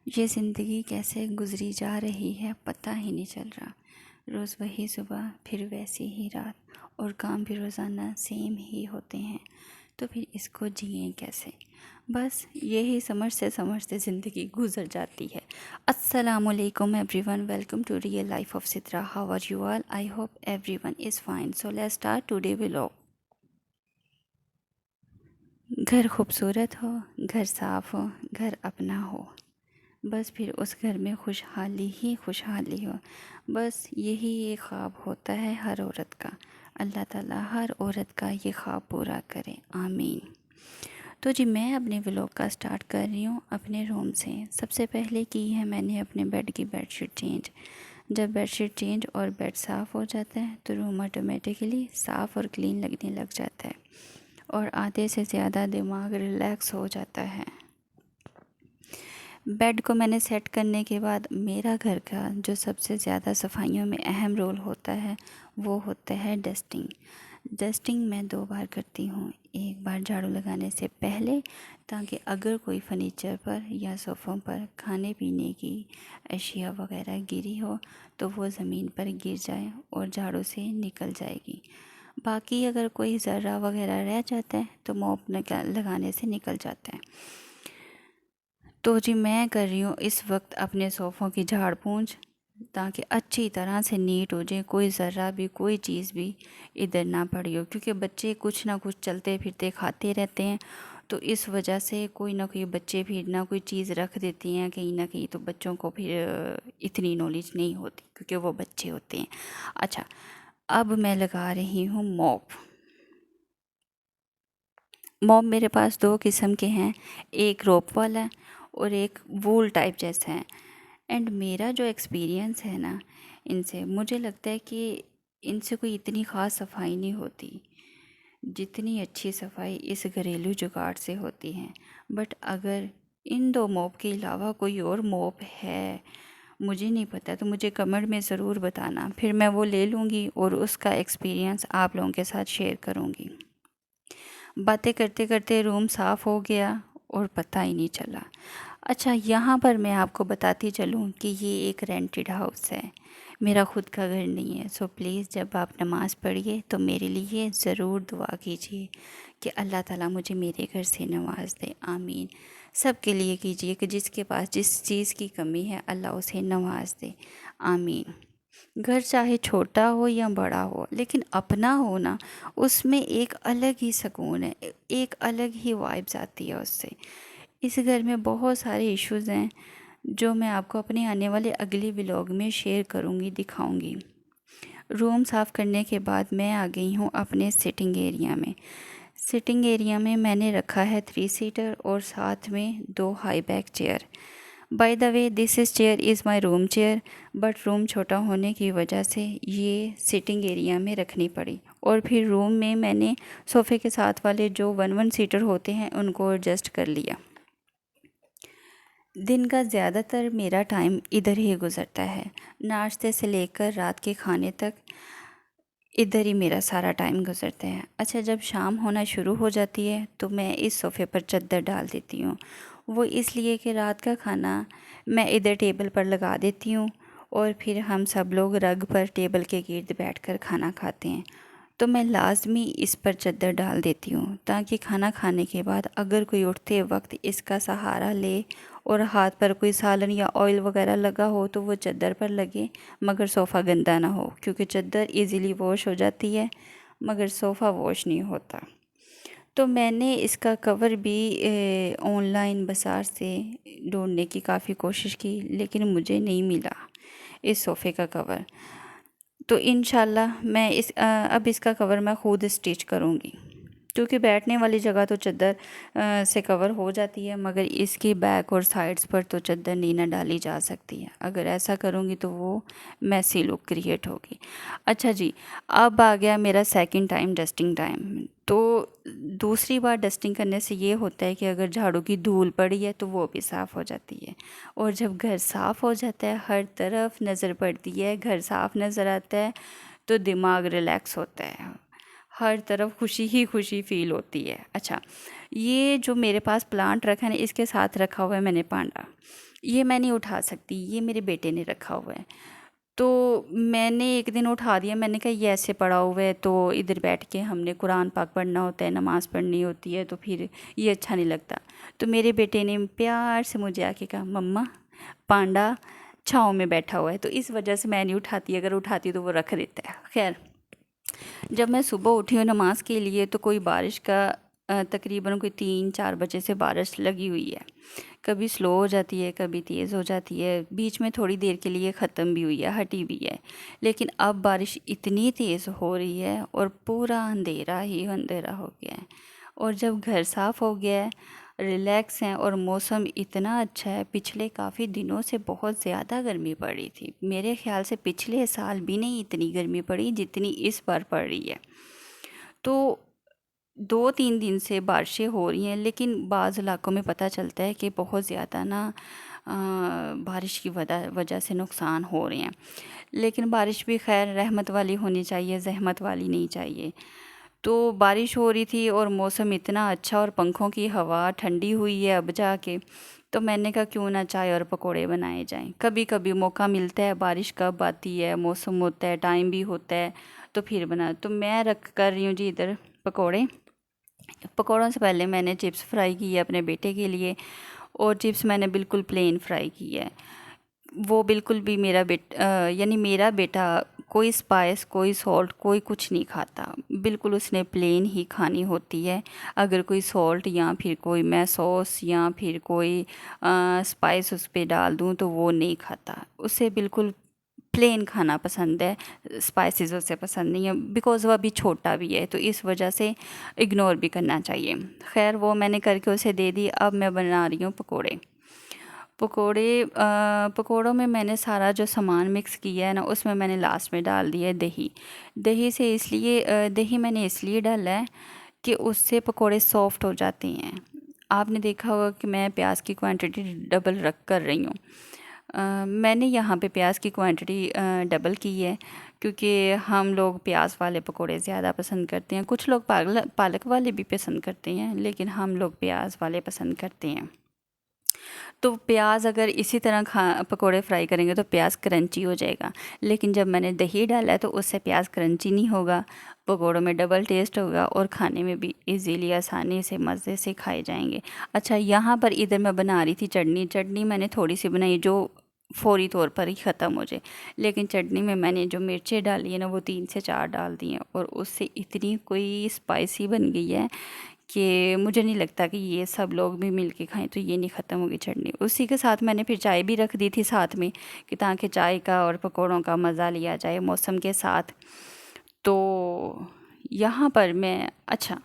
ये ज़िंदगी कैसे गुजरी जा रही है पता ही नहीं चल रहा। रोज़ वही सुबह फिर वैसी ही रात, और काम भी रोज़ाना सेम ही होते हैं। तो फिर इसको जिएं कैसे? बस यही समझते ज़िंदगी गुजर जाती है। अस्सलामुअलैकुम everyone, welcome to real life of Sitra. How are you all? I hope everyone is fine. So let's start today vlog. घर खूबसूरत हो, घर साफ़ हो, घर अपना हो, बस फिर उस घर में खुशहाली ही खुशहाली हो। बस यही एक ख्वाब होता है हर औरत का। अल्लाह ताला हर औरत का ये ख्वाब पूरा करे, आमीन। तो जी मैं अपने व्लॉग का स्टार्ट कर रही हूँ अपने रूम से। सबसे पहले की है मैंने अपने बेड की बेडशीट चेंज। जब बेडशीट चेंज और बेड साफ़ हो जाता है तो रूम ऑटोमेटिकली साफ़ और क्लीन लगने लग जाता है, और आधे से ज़्यादा दिमाग रिलैक्स हो जाता है। बेड को मैंने सेट करने के बाद मेरा घर का जो सबसे ज़्यादा सफाइयों में अहम रोल होता है वो होता है डस्टिंग। डस्टिंग मैं 2 बार करती हूँ। एक बार झाड़ू लगाने से पहले, ताकि अगर कोई फर्नीचर पर या सोफ़ों पर खाने पीने की अशिया वगैरह गिरी हो तो वो ज़मीन पर गिर जाए और झाड़ू से निकल जाएगी। बाकी अगर कोई ज़र्रा वगैरह रह जाता है तो मॉप लगाने से निकल जाता है। तो जी मैं कर रही हूँ इस वक्त अपने सोफ़ों की झाड़ पोंछ, ताकि अच्छी तरह से नीट हो जाए, कोई ज़र्रा भी कोई चीज़ भी इधर ना पड़ी हो। क्योंकि बच्चे कुछ ना कुछ चलते फिरते खाते रहते हैं, तो इस वजह से कोई ना कोई बच्चे फिर ना कोई चीज़ रख देती हैं कहीं ना कहीं। तो बच्चों को फिर इतनी नॉलेज नहीं होती क्योंकि वो बच्चे होते हैं। अच्छा, अब मैं लगा रही हूँ मॉप। मॉप मेरे पास 2 किस्म के हैं, एक रोप वाला और एक वूल टाइप जैसा है। एंड मेरा जो एक्सपीरियंस है ना इनसे, मुझे लगता है कि इनसे कोई इतनी ख़ास सफाई नहीं होती जितनी अच्छी सफाई इस घरेलू जुगाड़ से होती है। बट अगर इन 2 मॉप के अलावा कोई और मॉप है, मुझे नहीं पता, तो मुझे कमेंट में ज़रूर बताना, फिर मैं वो ले लूँगी और उसका एक्सपीरियंस आप लोगों के साथ शेयर करूँगी। बातें करते करते रूम साफ़ हो गया और पता ही नहीं चला। अच्छा, यहाँ पर मैं आपको बताती चलूँ कि ये एक रेंटेड हाउस है, मेरा ख़ुद का घर नहीं है। सो प्लीज़ जब आप नमाज़ पढ़िए तो मेरे लिए ज़रूर दुआ कीजिए कि अल्लाह ताला मुझे मेरे घर से नवाज़ दे, आमीन। सब के लिए कीजिए कि जिसके पास जिस चीज़ की कमी है अल्लाह उसे नवाज़ दे, आमीन। घर चाहे छोटा हो या बड़ा हो, लेकिन अपना हो ना, उसमें एक अलग ही सुकून है, एक अलग ही वाइब्स आती है उससे। इस घर में बहुत सारे इश्यूज़ हैं जो मैं आपको अपने आने वाले अगले व्लॉग में शेयर करूँगी, दिखाऊँगी। रूम साफ़ करने के बाद मैं आ गई हूँ अपने सिटिंग एरिया में। सिटिंग एरिया में मैंने रखा है 3 सीटर और साथ में 2 high back chair. By the way this is chair is my room chair, but room छोटा होने की वजह से ये सिटिंग एरिया में रखनी पड़ी। और फिर रूम में मैंने सोफ़े के साथ वाले जो 1 सीटर होते हैं उनको एडजस्ट कर लिया। दिन का ज़्यादातर मेरा टाइम इधर ही गुज़रता है, नाश्ते से लेकर रात के खाने तक इधर ही मेरा सारा टाइम गुज़रता है। अच्छा, जब शाम होना शुरू हो जाती है तो मैं इस सोफ़े पर चद्दर डाल देती हूँ। वो इसलिए कि रात का खाना मैं इधर टेबल पर लगा देती हूँ और फिर हम सब लोग रग पर टेबल के गिर्द बैठकर खाना खाते हैं। तो मैं लाज़मी इस पर चद्दर डाल देती हूँ, ताकि खाना खाने के बाद अगर कोई उठते वक्त इसका सहारा ले और हाथ पर कोई सालन या ऑयल वगैरह लगा हो तो वो चद्दर पर लगे, मगर सोफ़ा गंदा ना हो। क्योंकि चद्दर इजीली वॉश हो जाती है मगर सोफ़ा वॉश नहीं होता। तो मैंने इसका कवर भी ऑनलाइन बाज़ार से ढूंढने की काफ़ी कोशिश की, लेकिन मुझे नहीं मिला इस सोफ़े का कवर। तो इंशाल्लाह मैं अब इसका कवर मैं ख़ुद स्टिच करूँगी, क्योंकि बैठने वाली जगह तो चद्दर से कवर हो जाती है, मगर इसकी बैक और साइड्स पर तो चद्दर नहीं ना डाली जा सकती है। अगर ऐसा करूँगी तो वो मैसी लुक क्रिएट होगी। अच्छा जी, अब आ गया मेरा सेकंड टाइम डस्टिंग टाइम। तो दूसरी बार डस्टिंग करने से ये होता है कि अगर झाड़ू की धूल पड़ी है तो वो भी साफ़ हो जाती है, और जब घर साफ़ हो जाता है, हर तरफ नज़र पड़ती है, घर साफ़ नज़र आता है, तो दिमाग रिलैक्स होता है। हर तरफ खुशी ही खुशी फ़ील होती है। अच्छा, ये जो मेरे पास प्लांट रखा है ना, इसके साथ रखा हुआ है मैंने पांडा। ये मैं नहीं उठा सकती, ये मेरे बेटे ने रखा हुआ है। तो मैंने एक दिन उठा दिया, मैंने कहा ये ऐसे पड़ा हुआ है, तो इधर बैठ के हमने कुरान पाक पढ़ना होता है, नमाज़ पढ़नी होती है, तो फिर ये अच्छा नहीं लगता। तो मेरे बेटे ने प्यार से मुझे आके कहा, मम्मा पांडा छाँव में बैठा हुआ है। तो इस वजह से मैं नहीं उठाती, अगर उठाती तो वो रख देता है। खैर, जब मैं सुबह उठी हूँ नमाज़ के लिए, तो कोई बारिश का तकरीबन कोई 3-4 बजे से बारिश लगी हुई है। कभी स्लो हो जाती है, कभी तेज़ हो जाती है, बीच में थोड़ी देर के लिए ख़त्म भी हुई है, हटी भी है। लेकिन अब बारिश इतनी तेज़ हो रही है और पूरा अंधेरा ही अंधेरा हो गया है। और जब घर साफ़ हो गया है, रिलैक्स हैं और मौसम इतना अच्छा है। पिछले काफ़ी दिनों से बहुत ज़्यादा गर्मी पड़ रही थी, मेरे ख़्याल से पिछले साल भी नहीं इतनी गर्मी पड़ी जितनी इस बार पड़ रही है। तो 2-3 दिन से बारिशें हो रही हैं, लेकिन बाज़ इलाकों में पता चलता है कि बहुत ज़्यादा ना बारिश की वजह से नुकसान हो रहे हैं। लेकिन बारिश भी खैर रहमत वाली होनी चाहिए, ज़हमत वाली नहीं चाहिए। तो बारिश हो रही थी और मौसम इतना अच्छा और पंखों की हवा ठंडी हुई है अब जाके। तो मैंने कहा क्यों ना चाय और पकोड़े बनाए जाएं। कभी कभी मौका मिलता है, बारिश कब आती है, मौसम होता है, टाइम भी होता है, तो फिर बना। तो मैं रख कर रही हूँ जी इधर पकोड़े। पकोड़ों से पहले मैंने चिप्स फ्राई की है अपने बेटे के लिए, और चिप्स मैंने बिल्कुल प्लेन फ्राई की है। वो बिल्कुल भी यानी मेरा बेटा कोई स्पाइस, कोई सॉल्ट, कोई कुछ नहीं खाता। बिल्कुल उसने प्लेन ही खानी होती है। अगर कोई सॉल्ट या फिर कोई मैं सॉस या फिर कोई स्पाइस उस पे डाल दूँ तो वो नहीं खाता। उसे बिल्कुल प्लेन खाना पसंद है, स्पाइसेस उसे पसंद नहीं है। बिकॉज़ वो अभी छोटा भी है, तो इस वजह से इग्नोर भी करना चाहिए। खैर, वो मैंने करके उसे दे दी। अब मैं बना रही हूँ पकोड़े। पकोड़ों में मैंने सारा जो सामान मिक्स किया है ना, उसमें मैंने लास्ट में डाल दिया है दही। दही मैंने इसलिए डाला है कि उससे पकोड़े सॉफ्ट हो जाते हैं। आपने देखा होगा कि मैं प्याज की क्वांटिटी डबल रख कर रही हूँ। मैंने यहाँ पे प्याज की क्वांटिटी डबल की है, क्योंकि हम लोग प्याज वाले पकोड़े ज़्यादा पसंद करते हैं। कुछ लोग पालक वाले भी पसंद करते हैं, लेकिन हम लोग प्याज वाले पसंद करते हैं। तो प्याज अगर इसी तरह पकोड़े फ्राई करेंगे तो प्याज क्रंची हो जाएगा। लेकिन जब मैंने दही डाला है तो उससे प्याज क्रंची नहीं होगा, पकोड़ों में डबल टेस्ट होगा और खाने में भी इजीली आसानी से मज़े से खाए जाएंगे। अच्छा, यहाँ पर इधर मैं बना रही थी चटनी मैंने थोड़ी सी बनाई जो फ़ौरी तौर पर ही ख़त्म हो जाए। लेकिन चटनी में मैंने जो मिर्चें डाली है ना, वो 3 से 4 डाल दी हैं, और उससे इतनी कोई स्पाइसी बन गई है कि मुझे नहीं लगता कि ये सब लोग भी मिल के खाएं तो ये नहीं ख़त्म होगी चटनी। उसी के साथ मैंने फिर चाय भी रख दी थी साथ में, कि ताकि चाय का और पकौड़ों का मज़ा लिया जाए मौसम के साथ। तो यहाँ पर मैं अच्छा,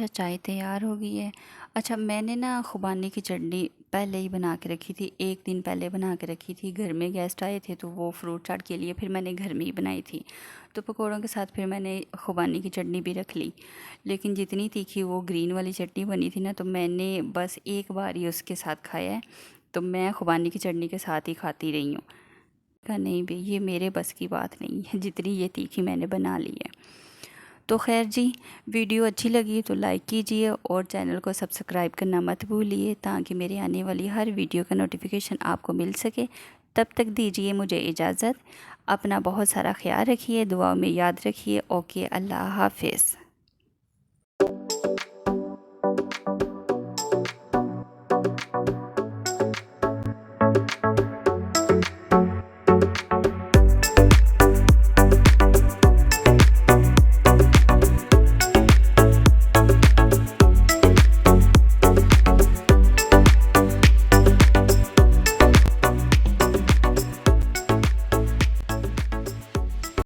चाय तैयार हो गई है। अच्छा, मैंने ना खुबानी की चटनी पहले ही बना के रखी थी, 1 दिन पहले बना के रखी थी। घर में गेस्ट आए थे तो वो फ्रूट चाट के लिए फिर मैंने घर में ही बनाई थी। तो पकौड़ों के साथ फिर मैंने खुबानी की चटनी भी रख ली। लेकिन जितनी तीखी वो ग्रीन वाली चटनी बनी थी ना, तो मैंने बस एक बार ही उसके साथ खाया है। तो मैं खुबानी की चटनी के साथ ही खाती रही हूँ। कहा नहीं भाई, ये मेरे बस की बात नहीं है, जितनी ये तीखी मैंने बना ली है। तो खैर जी, वीडियो अच्छी लगी तो लाइक कीजिए और चैनल को सब्सक्राइब करना मत भूलिए, ताकि मेरे आने वाली हर वीडियो का नोटिफिकेशन आपको मिल सके। तब तक दीजिए मुझे इजाज़त। अपना बहुत सारा ख्याल रखिए, दुआ में याद रखिए। ओके, अल्लाह हाफिज़।